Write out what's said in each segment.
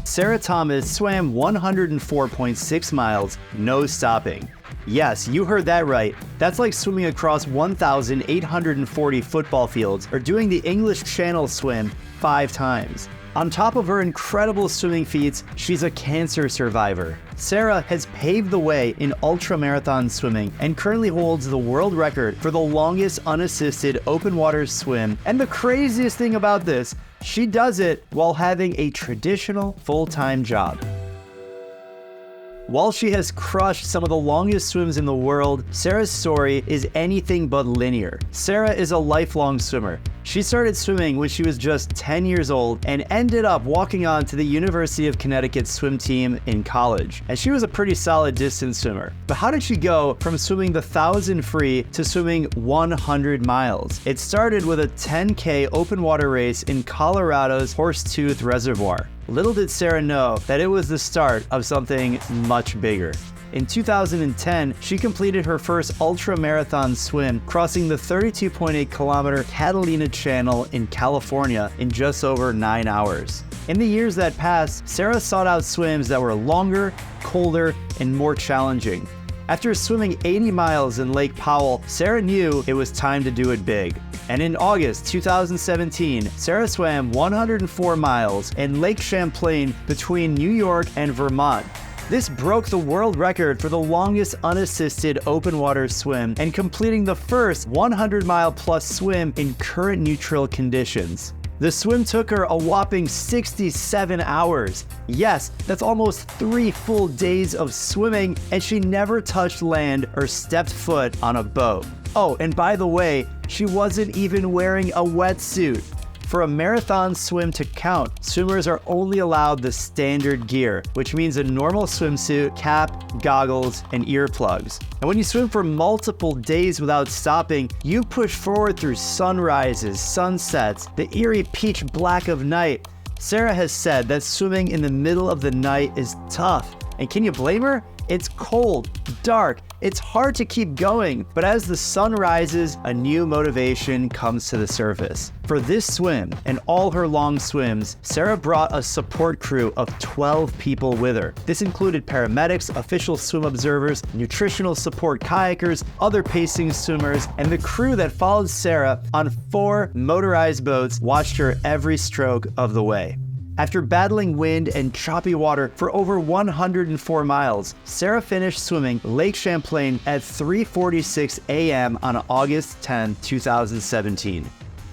Sarah Thomas swam 104.6 miles, no stopping. Yes, you heard that right. That's like swimming across 1,840 football fields or doing the English Channel swim 5 times. On top of her incredible swimming feats, she's a cancer survivor. Sarah has paved the way in ultramarathon swimming and currently holds the world record for the longest unassisted open water swim. And the craziest thing about this, she does it while having a traditional full-time job. While she has crushed some of the longest swims in the world, Sarah's story is anything but linear. Sarah is a lifelong swimmer. She started swimming when she was just 10 years old and ended up walking on to the University of Connecticut swim team in college. And she was a pretty solid distance swimmer. But how did she go from swimming the 1,000 free to swimming 100 miles? It started with a 10K open water race in Colorado's Horsetooth Reservoir. Little did Sarah know that it was the start of something much bigger. In 2010, she completed her first ultra-marathon swim, crossing the 32.8 kilometer Catalina Channel in California in just over 9 hours. In the years that passed, Sarah sought out swims that were longer, colder, and more challenging. After swimming 80 miles in Lake Powell, Sarah knew it was time to do it big. And in August 2017, Sarah swam 104 miles in Lake Champlain between New York and Vermont. This broke the world record for the longest unassisted open water swim and completing the first 100-mile-plus swim in current neutral conditions. The swim took her a whopping 67 hours. Yes, that's almost 3 full days of swimming, and she never touched land or stepped foot on a boat. Oh, and by the way, she wasn't even wearing a wetsuit. For a marathon swim to count, swimmers are only allowed the standard gear, which means a normal swimsuit, cap, goggles, and earplugs. And when you swim for multiple days without stopping, you push forward through sunrises, sunsets, the eerie pitch black of night. Sarah has said that swimming in the middle of the night is tough. And can you blame her? It's cold, dark, it's hard to keep going, but as the sun rises, a new motivation comes to the surface. For this swim and all her long swims, Sarah brought a support crew of 12 people with her. This included paramedics, official swim observers, nutritional support kayakers, other pacing swimmers, and the crew that followed Sarah on 4 motorized boats watched her every stroke of the way. After battling wind and choppy water for over 104 miles, Sarah finished swimming Lake Champlain at 3:46 a.m. on August 10, 2017.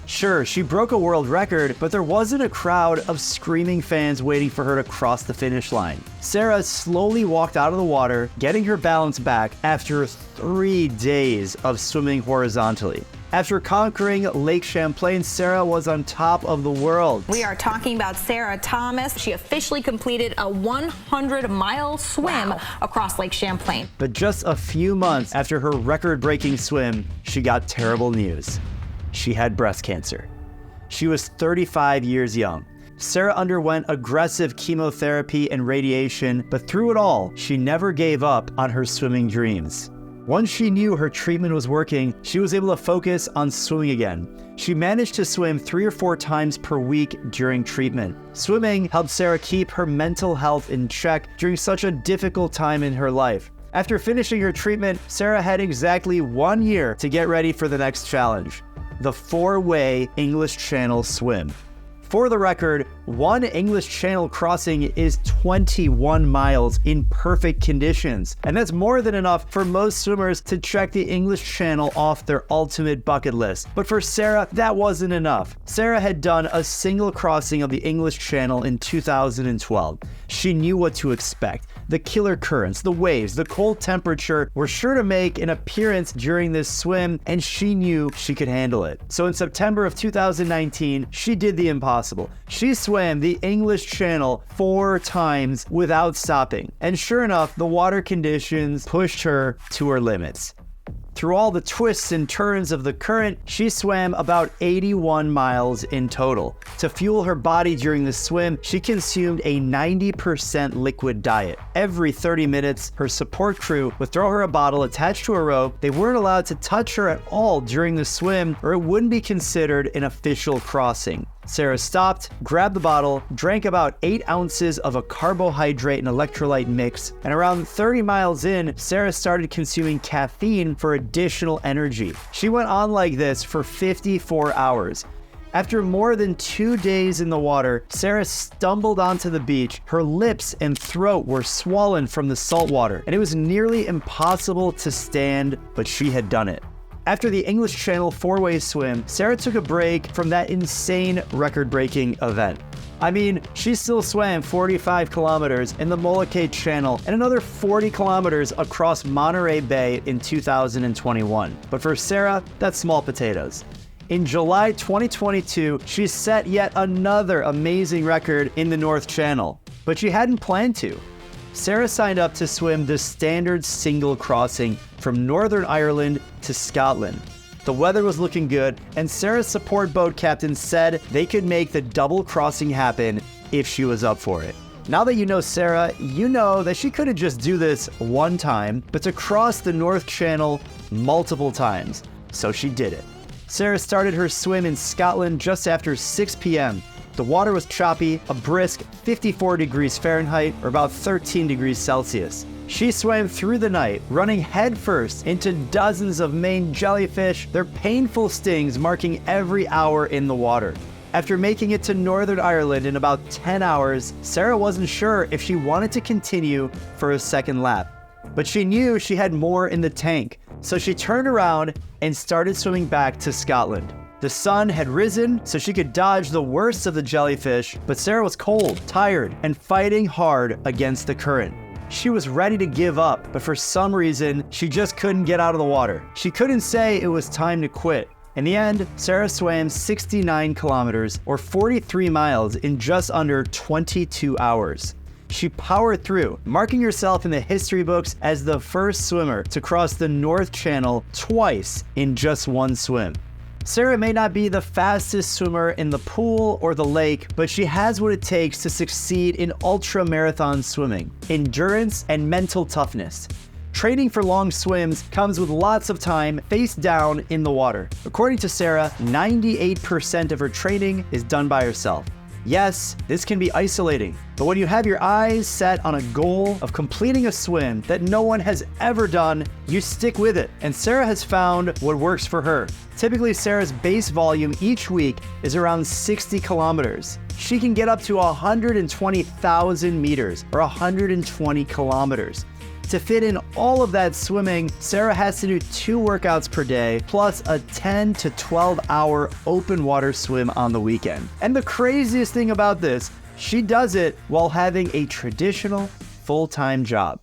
Sure, she broke a world record, but there wasn't a crowd of screaming fans waiting for her to cross the finish line. Sarah slowly walked out of the water, getting her balance back after 3 days of swimming horizontally. After conquering Lake Champlain, Sarah was on top of the world. We are talking about Sarah Thomas. She officially completed a 100-mile swim across Lake Champlain. But just a few months after her record-breaking swim, she got terrible news. She had breast cancer. She was 35 years young. Sarah underwent aggressive chemotherapy and radiation, but through it all, she never gave up on her swimming dreams. Once she knew her treatment was working, she was able to focus on swimming again. She managed to swim 3 or 4 times per week during treatment. Swimming helped Sarah keep her mental health in check during such a difficult time in her life. After finishing her treatment, Sarah had exactly 1 year to get ready for the next challenge, the 4-way English Channel swim. For the record, one English Channel crossing is 21 miles in perfect conditions, and that's more than enough for most swimmers to check the English Channel off their ultimate bucket list. But for Sarah, that wasn't enough. Sarah had done a single crossing of the English Channel in 2012. She knew what to expect. The killer currents, the waves, the cold temperature were sure to make an appearance during this swim, and she knew she could handle it. So in September of 2019, she did the impossible. She swam the English Channel 4 times without stopping. And sure enough, the water conditions pushed her to her limits. Through all the twists and turns of the current, she swam about 81 miles in total. To fuel her body during the swim, she consumed a 90% liquid diet. Every 30 minutes, her support crew would throw her a bottle attached to a rope. They weren't allowed to touch her at all during the swim, or it wouldn't be considered an official crossing. Sarah stopped, grabbed the bottle, drank about 8 ounces of a carbohydrate and electrolyte mix, and around 30 miles in, Sarah started consuming caffeine for additional energy. She went on like this for 54 hours. After more than 2 days in the water, Sarah stumbled onto the beach. Her lips and throat were swollen from the salt water, and it was nearly impossible to stand, but she had done it. After the English Channel 4-way swim, Sarah took a break from that insane record-breaking event. I mean, she still swam 45 kilometers in the Molokai Channel and another 40 kilometers across Monterey Bay in 2021. But for Sarah, that's small potatoes. In July 2022, she set yet another amazing record in the North Channel, but she hadn't planned to. Sarah signed up to swim the standard single crossing from Northern Ireland to Scotland. The weather was looking good, and Sarah's support boat captain said they could make the double crossing happen if she was up for it. Now that you know Sarah, you know that she couldn't just do this one time, but to cross the North Channel multiple times. So she did it. Sarah started her swim in Scotland just after 6 p.m. The water was choppy, a brisk 54 degrees Fahrenheit, or about 13 degrees Celsius. She swam through the night, running headfirst into dozens of Maine jellyfish, their painful stings marking every hour in the water. After making it to Northern Ireland in about 10 hours, Sarah wasn't sure if she wanted to continue for a second lap. But she knew she had more in the tank, so she turned around and started swimming back to Scotland. The sun had risen, so she could dodge the worst of the jellyfish, but Sarah was cold, tired, and fighting hard against the current. She was ready to give up, but for some reason, she just couldn't get out of the water. She couldn't say it was time to quit. In the end, Sarah swam 69 kilometers, or 43 miles, in just under 22 hours. She powered through, marking herself in the history books as the first swimmer to cross the North Channel twice in just one swim. Sarah may not be the fastest swimmer in the pool or the lake, but she has what it takes to succeed in ultra-marathon swimming: endurance and mental toughness. Training for long swims comes with lots of time face down in the water. According to Sarah, 98% of her training is done by herself. Yes, this can be isolating, but when you have your eyes set on a goal of completing a swim that no one has ever done, you stick with it. And Sarah has found what works for her. Typically, Sarah's base volume each week is around 60 kilometers. She can get up to 120,000 meters, or 120 kilometers. To fit in all of that swimming, Sarah has to do 2 workouts per day, plus a 10 to 12 hour open water swim on the weekend. And the craziest thing about this, she does it while having a traditional full-time job.